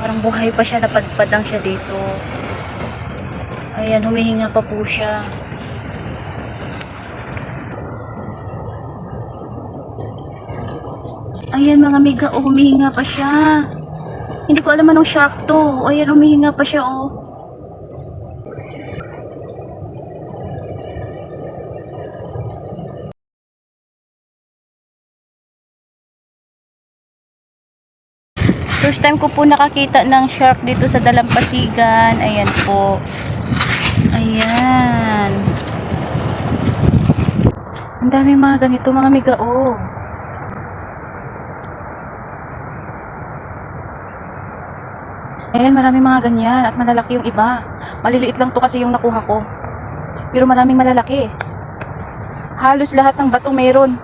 Parang buhay pa siya, napadpad lang siya dito. Ayan, humihinga pa po siya. Ayan mga amiga, oh, humihinga pa siya. Hindi ko alam anong shark to. Ayan, humihinga pa siya, oh. First time ko po nakakita ng shark dito sa Dalampasigan. Ayan po. Ayan. Ang daming mga ganito mga amiga, oh. Ayan, maraming mga ganyan at malalaki yung iba. Maliliit lang to kasi yung nakuha ko. Pero maraming malalaki. Halos lahat ng bato meron.